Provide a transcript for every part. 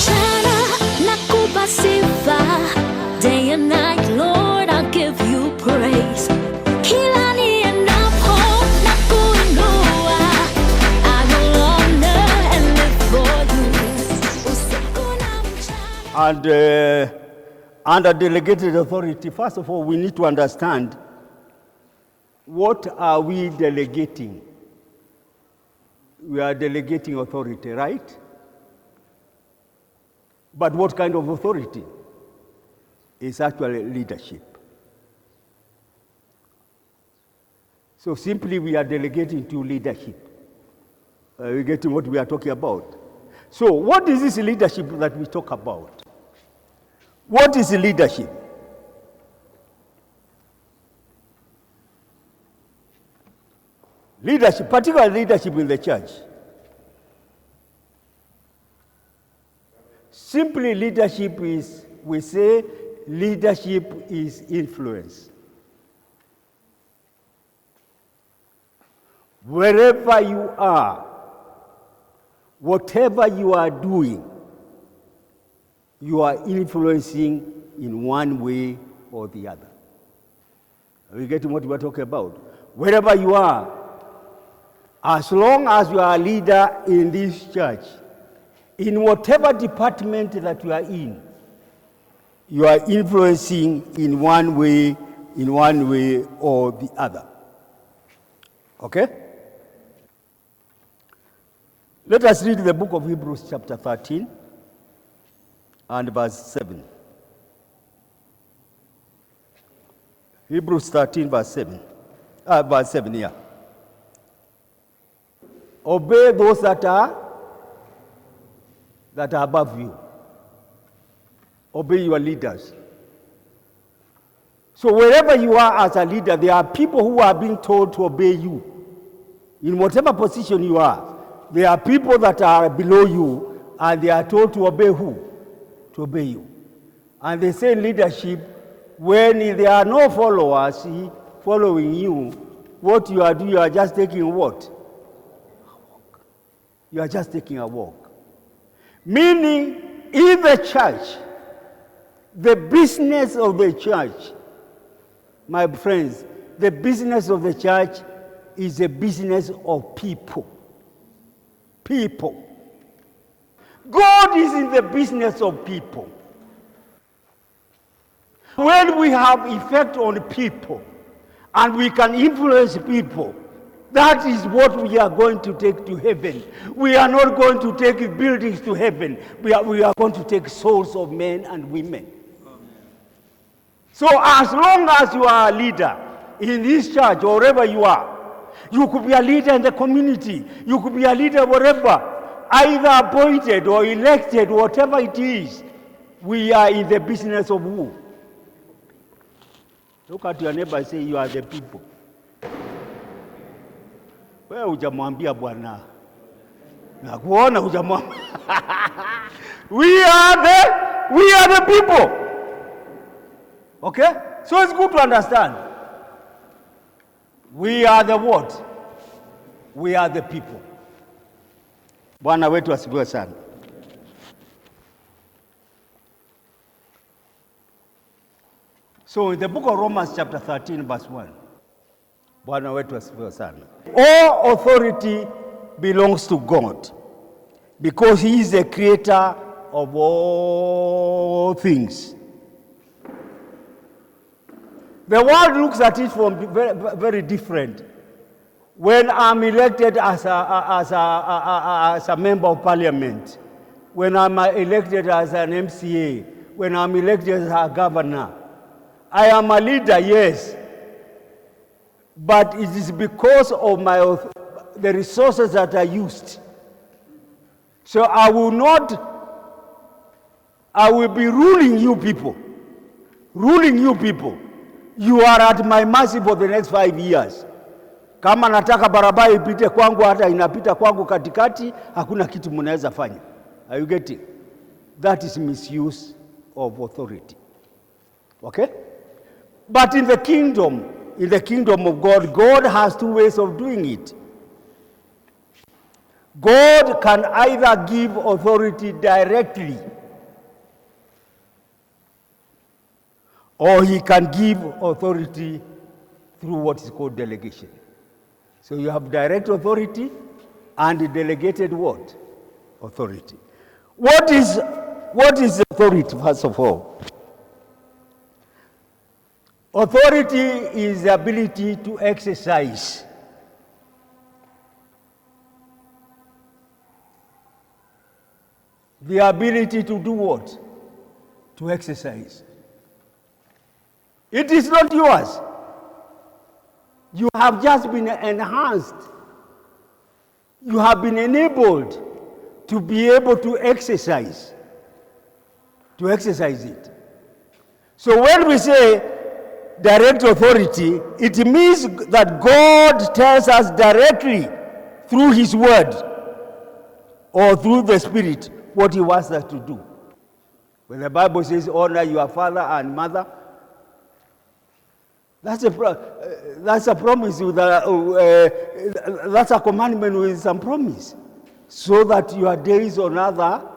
mchana nakupa sifa, day and night, Lord, I'll give you praise. Kila niendapo nakuinua, I will honor and live for you. Usiku na mchana. And under delegated authority, first of all, we need to understand what are we delegating. We are delegating authority, right? But what kind of authority? It's actually leadership. So simply we are delegating to leadership. We're getting what we are talking about. So what is this leadership that we talk about? What is leadership? Leadership, particularly leadership in the church. Simply leadership is, we say, leadership is influence. Wherever you are, whatever you are doing, you are influencing in one way or the other. Are you getting what we are talking about? Wherever you are, as long as you are a leader in this church, in whatever department that you are in, you are influencing in one way or the other. Okay? Let us read the book of Hebrews chapter 13 and verse 7. Hebrews 13 verse 7. Verse 7, yeah. Obey those that are above you. Obey your leaders. So wherever you are as a leader, there are people who are being told to obey you. In whatever position you are, there are people that are below you, and they are told to obey who? To obey you. And they say in leadership, when there are no followers following you, what you are doing, you are just taking what? You are just taking a walk. Meaning, in the church, the business of the church, my friends, the business of the church is a business of people. People. God is in the business of people. When we have effect on people and we can influence people, that is what we are going to take to heaven. We are not going to take buildings to heaven. We are going to take souls of men and women. Amen. So as long as you are a leader in this church or wherever you are, you could be a leader in the community. You could be a leader wherever, either appointed or elected, whatever it is. We are in the business of who? Look at your neighbor and say, you are the people. Wewe hujamwambia Bwana. Na kuona hujamwambia. We are the people. Okay? So it's good to understand. We are the what? We are the people. Bwana wetu asifiwe sana. So in the book of Romans chapter 13 verse 1. Bwana wetu asifiwe sana. All authority belongs to God because he is the creator of all things. The world looks at it from very, very different. When I'm elected as a member of parliament, when I'm elected as an MCA, when I'm elected as a governor, I am a leader, yes. But it is because of the resources that are used. So I will be ruling you people. Ruling you people. You are at my mercy for the next 5 years. Kama nataka barabara ipite kwangu, hata inapita kwangu katikati, hakuna kitu mnaweza fanya. Are you getting? That is misuse of authority. Okay? But in the kingdom of God, God has two ways of doing it. God can either give authority directly or he can give authority through what is called delegation. So you have direct authority and delegated what? Authority. What is authority, first of all? Authority is the ability to exercise. The ability to do what? To exercise. It is not yours. You have just been enhanced. You have been enabled to be able to exercise it. So when we say direct authority, it means that God tells us directly through His Word or through the Spirit what He wants us to do. When the Bible says, honor your father and mother, that's a promise, that's a commandment with some promise, so that your days on earth are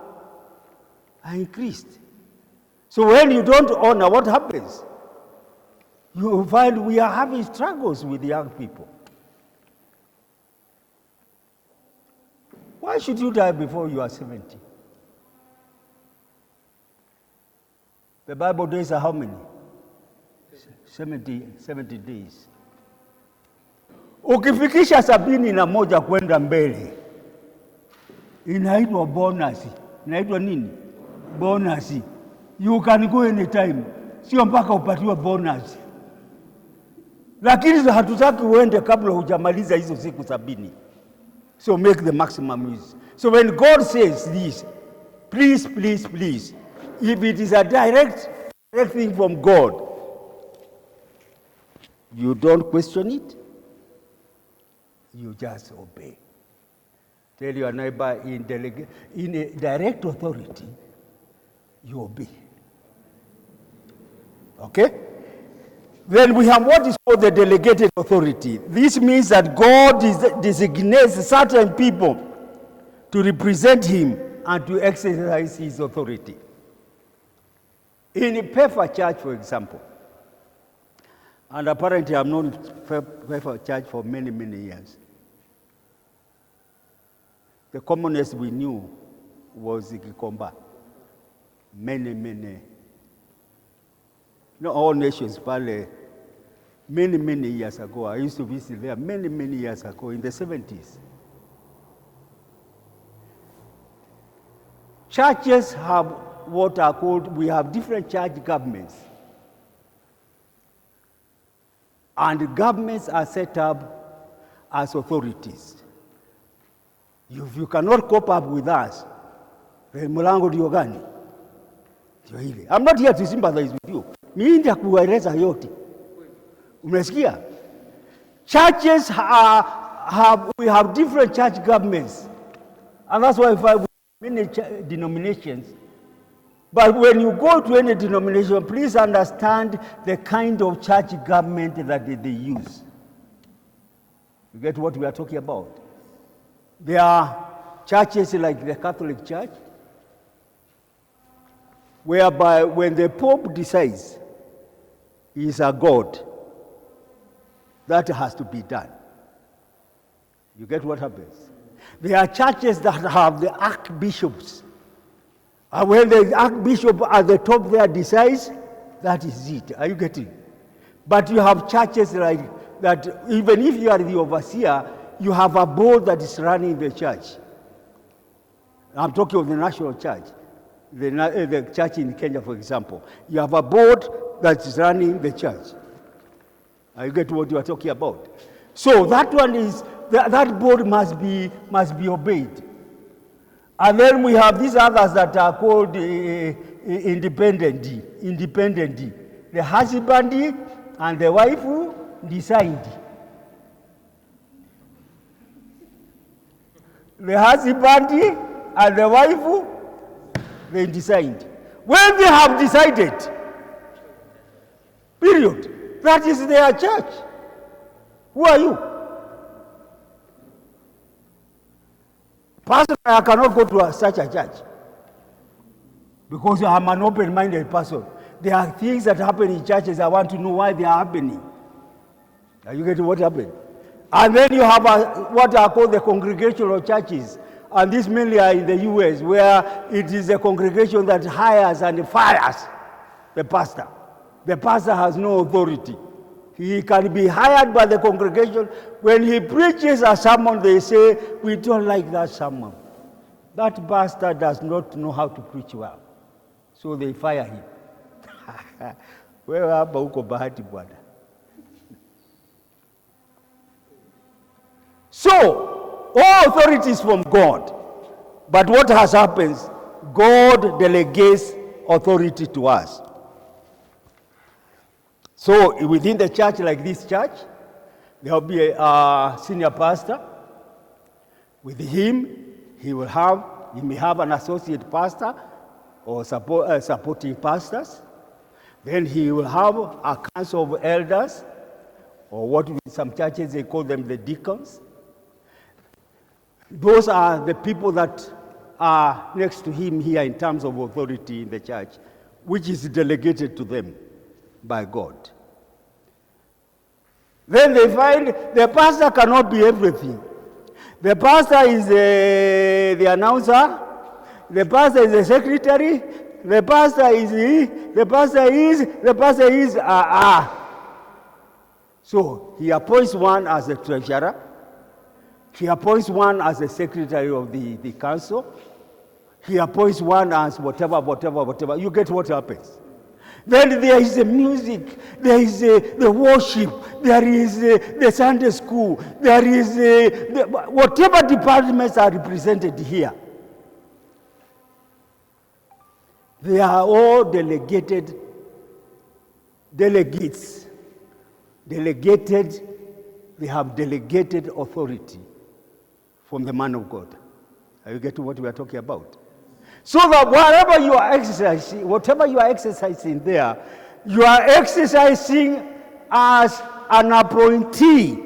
increased. So when you don't honor, what happens? You find we are having struggles with young people. Why should you die before you are 70? The Bible days are how many? 70 days. Ukifikisha 71 kwenda mbele, inaitwa bonus. Inaitwa nini? Bonus. You can go anytime. Sio mpaka upatiwe bonus. Lakini hatutaki uende kabla hujamaliza hizo siku 70. So make the maximum use. So when God says this, please, please, please, if it is a direct thing from God, you don't question it, you just obey. Tell your neighbor, in a direct authority, you obey. Okay? Then we have what is called the delegated authority. This means that God designates certain people to represent Him and to exercise His authority. In a Pfeffer Church, for example, and apparently I've known Pfeffer Church for many, many years. The commonest we knew was Gikomba. Many. Not all nations, but many years ago. I used to visit there many years ago, in the 70s. Churches have what are called, we have different church governments. And governments are set up as authorities. If you cannot cope up with us, then mulango ndio gani? Ndio ile. I'm not here to sympathize with you. Mimi ndio kueleza yote. Umesikia? Churches we have different church governments. And that's why we find many denominations. But when you go to any denomination, please understand the kind of church government that they use. You get what we are talking about? There are churches like the Catholic Church, whereby when the Pope decides he is a God, that has to be done. You get what happens? There are churches that have the archbishops. And when the archbishop at the top there decides, that is it. Are you getting? But you have churches like that, even if you are the overseer, you have a board that is running the church. I'm talking of the national church, the church in Kenya, for example. You have a board that is running the church. You get what you are talking about? So that one is, that board must be obeyed. And then we have these others that are called independent. The husband and the wife who decide. The husband and the wife, they decide. When they have decided, period, that is their church. Who are you? Personally, I cannot go to such a church because I am an open-minded person. There are things that happen in churches. I want to know why they are happening. Are you getting what happened? And then you have what are called the congregational churches. And this mainly are in the U.S., where it is a congregation that hires and fires the pastor. The pastor has no authority. He can be hired by the congregation. When he preaches a sermon, they say, we don't like that sermon. That pastor does not know how to preach well. So they fire him. Wewe hapa uko bahati bwana. So, all authority is from God. But what has happened? God delegates authority to us. So, within the church, like this church, there will be a senior pastor. With him, he may have an associate pastor or supporting pastors. Then he will have a council of elders, or what in some churches they call them the deacons. Those are the people that are next to him here in terms of authority in the church, which is delegated to them by God. Then they find the pastor cannot be everything. The pastor is the announcer, the pastor is the secretary, the pastor is. So he appoints one as the treasurer, he appoints one as the secretary of the council, he appoints one as whatever. You get what happens. Then there is the music, there is the worship, there is the Sunday school, there is whatever departments are represented here. They are all delegates. They have delegated authority from the man of God. Are you getting what we are talking about? So that whatever you are exercising there, you are exercising as an appointee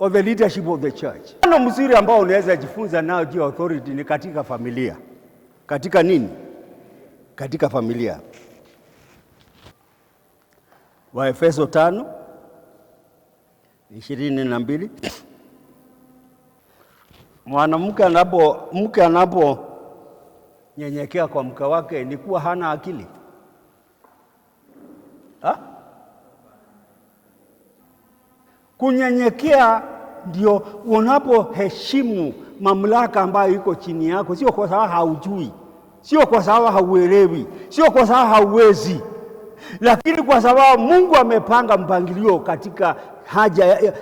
of the leadership of the church. Mfano mzuri ambao unaweza jifunza nao juu authority ni katika familia. Katika nini? Katika familia. Waefeso 5:22. Mke anapo nyenyekea kwa mke wake ni kuwa hana akili. Kunyenyekea ndio unapoheshimu mamlaka ambayo iko chini yako, sio kwa sababu haujui, sio kwa sababu hauelewi, sio kwa sababu hauwezi, lakini kwa sababu Mungu amepanga mpangilio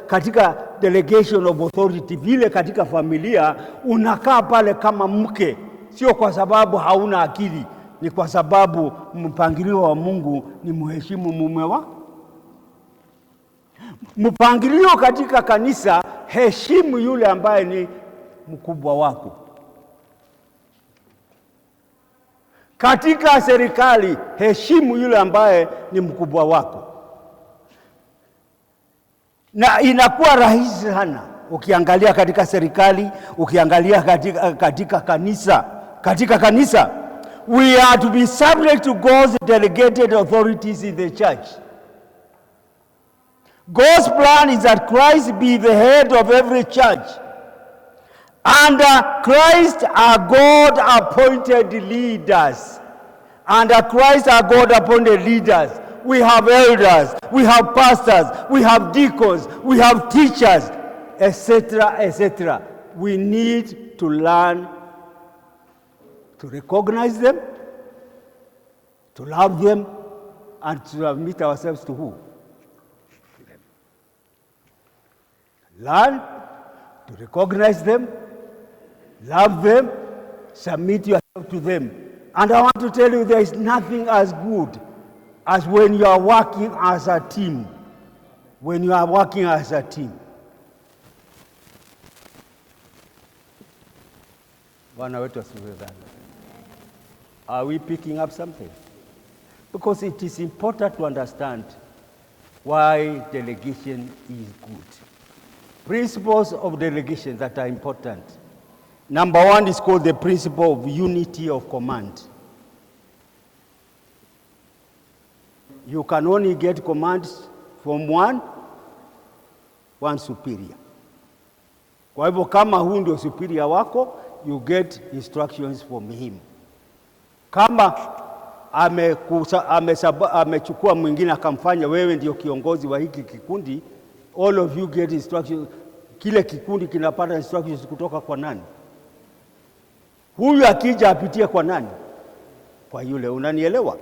katika delegation of authority. Vile katika familia unakaa pale kama mke, sio kwa sababu hauna akili, ni kwa sababu mpangilio wa Mungu ni muheshimu mume wako. Mpangilio katika kanisa, heshimu yule ambaye ni mkubwa wako. Katika serikali, heshimu yule ambaye ni mkubwa wako. Na inakuwa rahisi sana ukiangalia katika serikali, ukiangalia katika kanisa. Katika kanisa, we are to be subject to God's delegated authorities in the church. God's plan is that Christ be the head of every church. Under Christ are God-appointed leaders. Under Christ are God-appointed leaders. We have elders, we have pastors, we have deacons, we have teachers, etc., etc. We need to learn to recognize them, to love them, and to submit ourselves to who? Learn to recognize them, love them, submit yourself to them. And I want to tell you, there is nothing as good as when you are working as a team. When you are working as a team. Bwana wetu asifiwe sana. Are we picking up something? Because it is important to understand why delegation is good. Principles of delegation that are important. Number one is called the principle of unity of command. You can only get commands from one superior. Kwa hivyo kama huu ndio superior wako, you get instructions from him. Kama amechukua mwingine akamfanya wewe ndio kiongozi wa hiki kikundi, all of you get instructions. Kile kikundi kinapata instructions kutoka kwa nani? Huyu akija apitie kwa nani? Kwa yule. Unanielewa?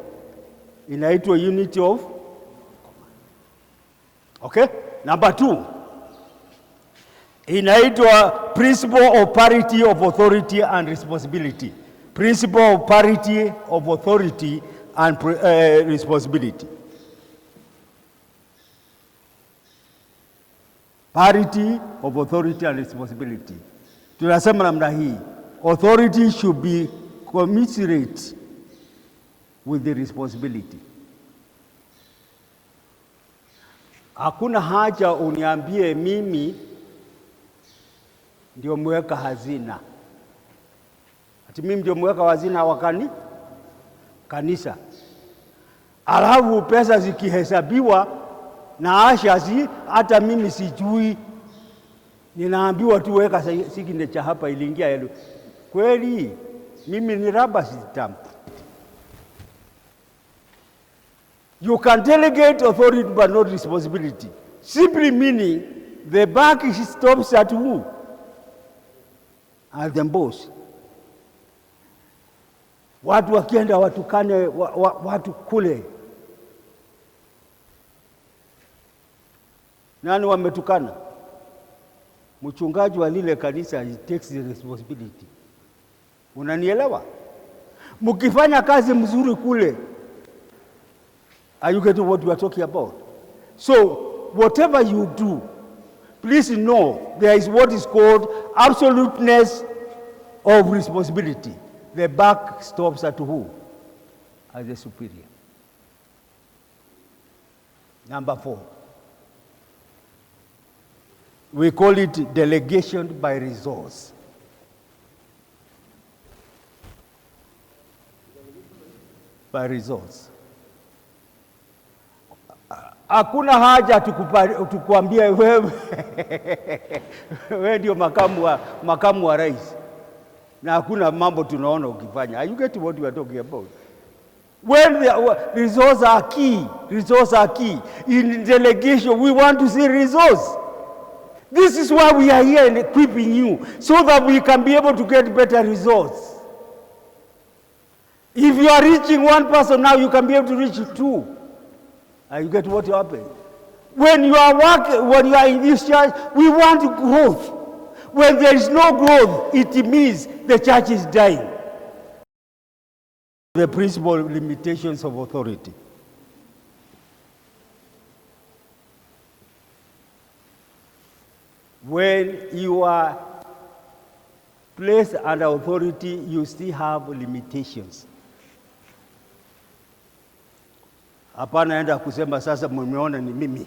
Inaitwa unity of command. Okay? Number 2. Inaitwa principle of parity of authority and responsibility. Principle of parity of authority and responsibility. Parity of authority and responsibility. Tunasema namna hii, authority should be commensurate with the responsibility. Hakuna haja uniambie mimi ndio mweka hazina. Ati mimi ndio mweka hazina wakani kanisa. Alafu pesa zikihesabiwa na ashazi hata mimi sijui, ninaambiwa tu weka sigine cha hapa iliingia yelu. Kweli mimi ni rubber stamp. You can delegate authority but not responsibility. Simply meaning the buck stops at who? At the boss. Watu wakienda watukane watu kule. Nani wametukana? Mchungaji wa lile kanisa, he takes the responsibility. Unanielewa? Mkifanya kazi mzuri kule, are you getting what we are talking about? So, whatever you do, please know there is what is called absoluteness of responsibility. The buck stops at who? At the superior. Number 4. We call it delegation by resource. By resource. Hakuna haja tukuambie wewe wewe ndio makamu wa rais. Na hakuna mambo tunaona ukifanya. Are you getting what we are talking about? When the resources are key. In delegation, we want to see resource. This is why we are here and equipping you, so that we can be able to get better results. If you are reaching one person now, you can be able to reach 2. And you get what happened. When you are in this church, we want growth. When there is no growth, it means the church is dying. The principal limitations of authority. When you are placed under authority, you still have limitations. Hapana enda kusema sasa mmeona ni mimi.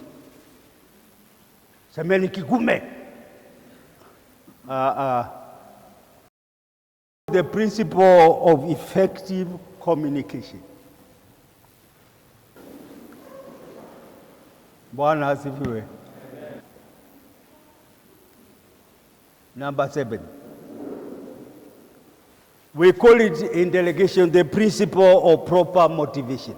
Semeni kigume. The principle of effective communication. Bwana asifiwe. Number 7. We call it in delegation the principle of proper motivation.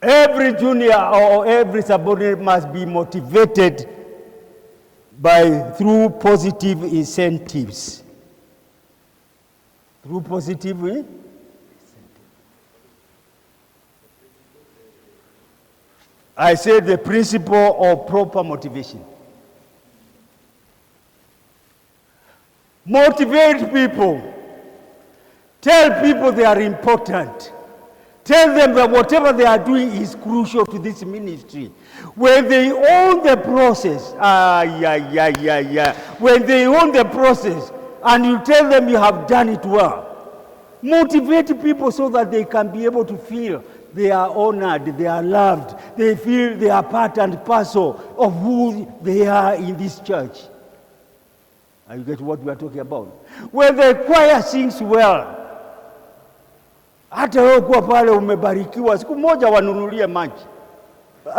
Every junior or every subordinate must be motivated through positive incentives. Through positive incentives. I said the principle of proper motivation. Motivate people. Tell people they are important. Tell them that whatever they are doing is crucial to this ministry. When they own the process, when they own the process, and you tell them you have done it well, motivate people so that they can be able to feel they are honored, they are loved, they feel they are part and parcel of who they are in this church. You get what we are talking about? When the choir sings well, hata wewe kuwa pale umebarikiwa, siku moja wanunulie maji.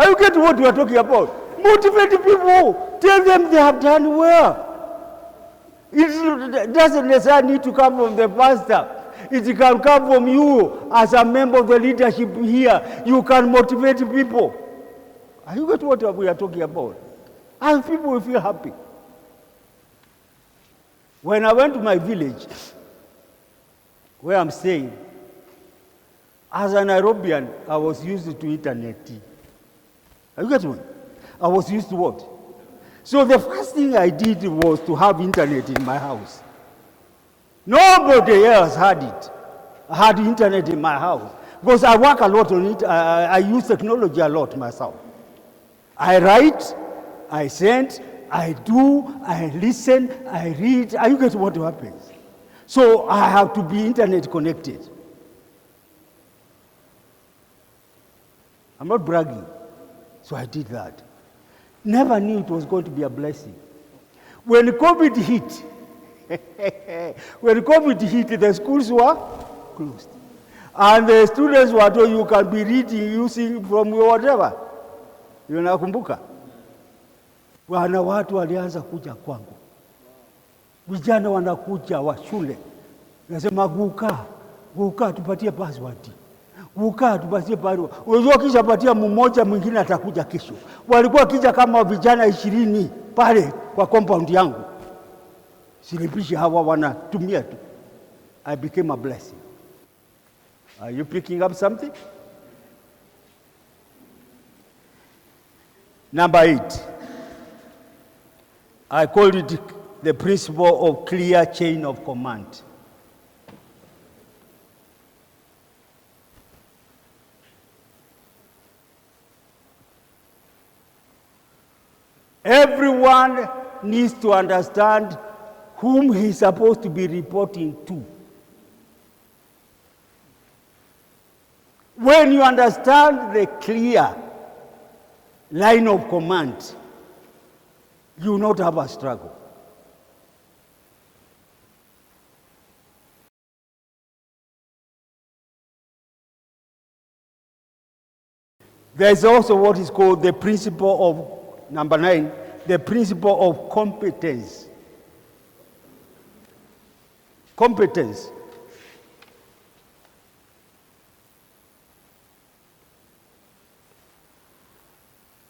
You get what we are talking about? Motivate people. Tell them they have done well. It doesn't necessarily need to come from the pastor. It can come from you as a member of the leadership here. You can motivate people. You get what we are talking about? And people will feel happy. When I went to my village, where I'm staying, as a Nairobian, I was used to internet. You get what? I was used to what? So the first thing I did was to have internet in my house. Nobody else had it. I had internet in my house. Because I work a lot on it. I use technology a lot myself. I write, I send, I do, I listen, I read. You get what happens? So I have to be internet connected. I'm not bragging. So I did that. Never knew it was going to be a blessing. When COVID hit, the schools were closed. And the students were told you can be reading using from whatever. Unakumbuka? Wana watu walianza kuja kwangu. Vijana wanakuja wa shule. Nasema guka tupatie password. Guka tupatie password. Unajua kisha patia mmoja mwingine atakuja kesho. Walikuwa kija kama vijana 20 pale kwa compound yangu. Silipishi hawa wanatumia tu. I became a blessing. Are you picking up something? Number 8. I called it the principle of clear chain of command. Everyone needs to understand whom he's supposed to be reporting to. When you understand the clear line of command, you will not have a struggle. There is also what is called the principle of, number 9, the principle of competence. Competence.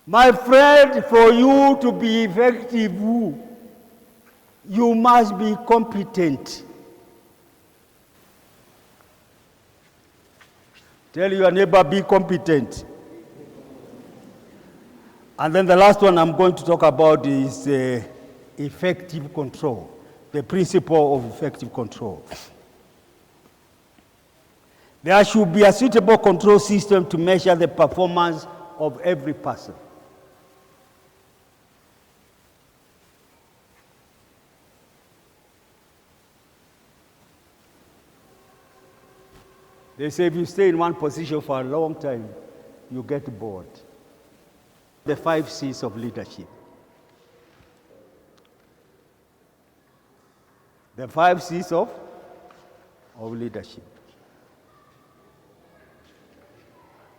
My friend, for you to be effective, you must be competent. Tell your neighbor, be competent. And then the last one I'm going to talk about is effective control, the principle of effective control. There should be a suitable control system to measure the performance of every person. They say if you stay in one position for a long time, you get bored. The 5 C's of leadership. The 5 C's of leadership.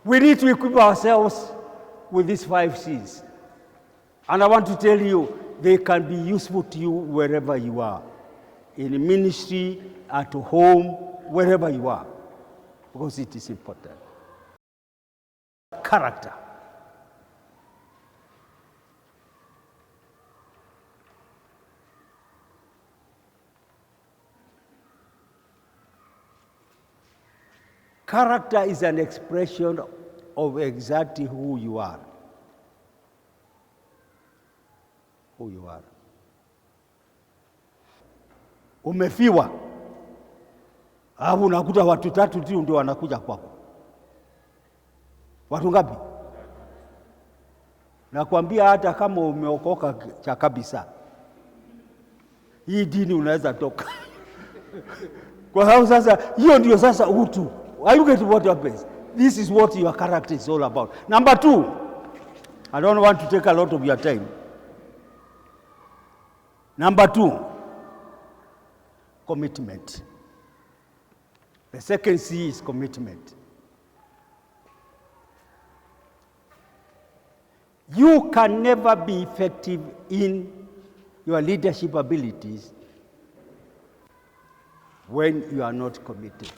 We need to equip ourselves with these 5 C's. And I want to tell you, they can be useful to you wherever you are. In ministry, at home, wherever you are. Because it is important. Character. Character is an expression of exactly who you are. Who you are. Umefiwa. Hapo unakuta watu 3 tu ndio wanakuja kwako. Watu ngapi? Nakwambia hata kama umeokoka cha kabisa, hii dini unaweza toka. Kwa sababu sasa hiyo ndio sasa utu. Are you getting what happens? This is what your character is all about. Number 2, I don't want to take a lot of your time. Number 2, commitment. The second C is commitment. You can never be effective in your leadership abilities when you are not committed.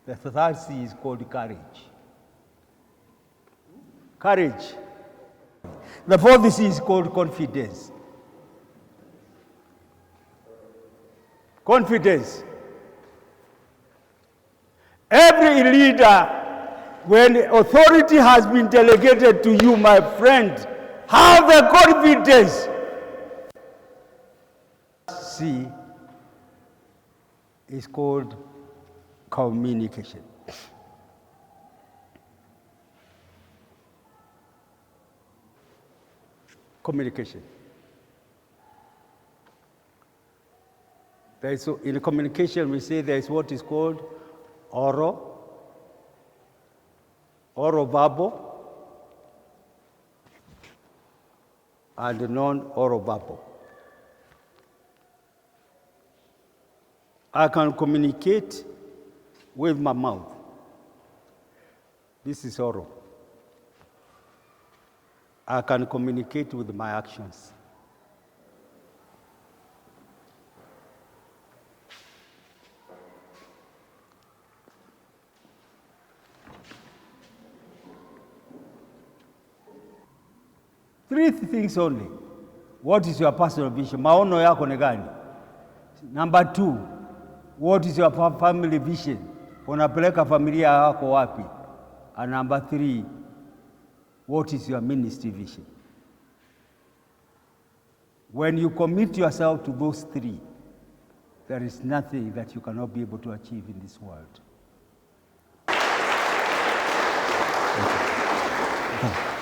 The third C is called courage. Courage. The fourth C is called confidence. Confidence. Every leader, when authority has been delegated to you, my friend, have the confidence. C is called communication. Communication. In communication, we say there is what is called oral, verbal, and non-oral verbal. I can communicate with my mouth. This is oral. I can communicate with my actions. Three things only. What is your personal vision? Maono yako ni gani? Number 2, what is your family vision? Unapeleka familia yako wapi? And number 3, what is your ministry vision? When you commit yourself to those 3, there is nothing that you cannot be able to achieve in this world. Thank you.